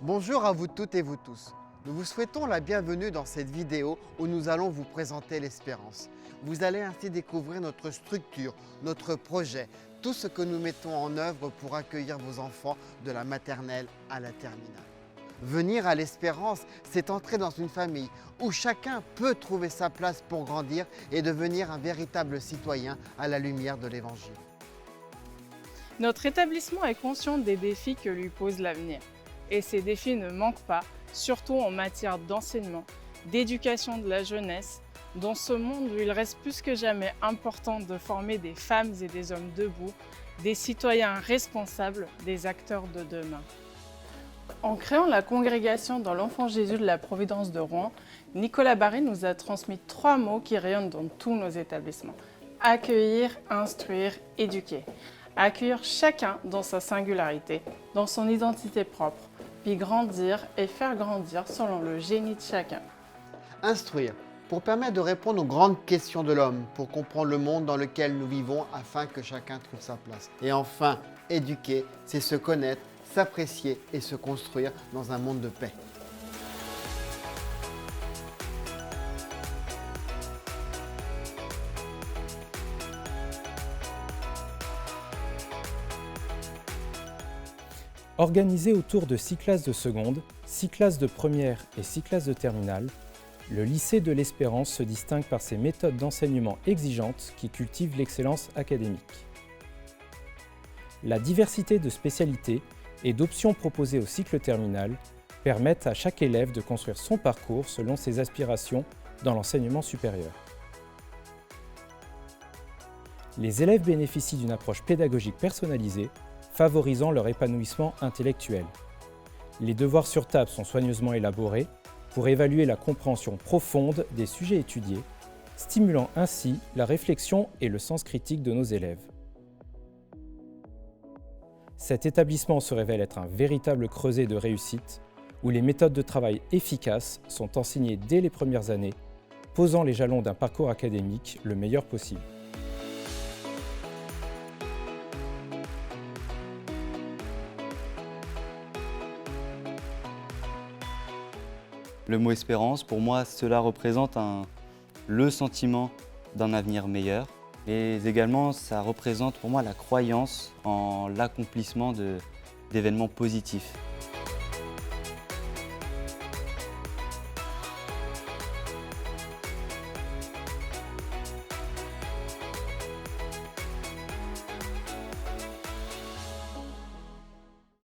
Bonjour à vous toutes et vous tous. Nous vous souhaitons la bienvenue dans cette vidéo où nous allons vous présenter l'Espérance. Vous allez ainsi découvrir notre structure, notre projet, tout ce que nous mettons en œuvre pour accueillir vos enfants de la maternelle à la terminale. Venir à l'Espérance, c'est entrer dans une famille où chacun peut trouver sa place pour grandir et devenir un véritable citoyen à la lumière de l'Évangile. Notre établissement est conscient des défis que lui pose l'avenir. Et ces défis ne manquent pas, surtout en matière d'enseignement, d'éducation de la jeunesse, dans ce monde où il reste plus que jamais important de former des femmes et des hommes debout, des citoyens responsables, des acteurs de demain. En créant la congrégation dans l'Enfant Jésus de la Providence de Rouen, Nicolas Barré nous a transmis 3 mots qui rayonnent dans tous nos établissements. Accueillir, instruire, éduquer. Accueillir chacun dans sa singularité, dans son identité propre, puis grandir et faire grandir selon le génie de chacun. Instruire, pour permettre de répondre aux grandes questions de l'homme, pour comprendre le monde dans lequel nous vivons afin que chacun trouve sa place. Et enfin, éduquer, c'est se connaître, s'apprécier et se construire dans un monde de paix. Organisé autour de 6 classes de seconde, 6 classes de première et 6 classes de terminale, le lycée de l'Espérance se distingue par ses méthodes d'enseignement exigeantes qui cultivent l'excellence académique. La diversité de spécialités et d'options proposées au cycle terminal permettent à chaque élève de construire son parcours selon ses aspirations dans l'enseignement supérieur. Les élèves bénéficient d'une approche pédagogique personnalisée, favorisant leur épanouissement intellectuel. Les devoirs sur table sont soigneusement élaborés pour évaluer la compréhension profonde des sujets étudiés, stimulant ainsi la réflexion et le sens critique de nos élèves. Cet établissement se révèle être un véritable creuset de réussite, où les méthodes de travail efficaces sont enseignées dès les premières années, posant les jalons d'un parcours académique le meilleur possible. Le mot espérance, pour moi, cela représente le sentiment d'un avenir meilleur. Mais également, ça représente pour moi la croyance en l'accomplissement d'événements positifs.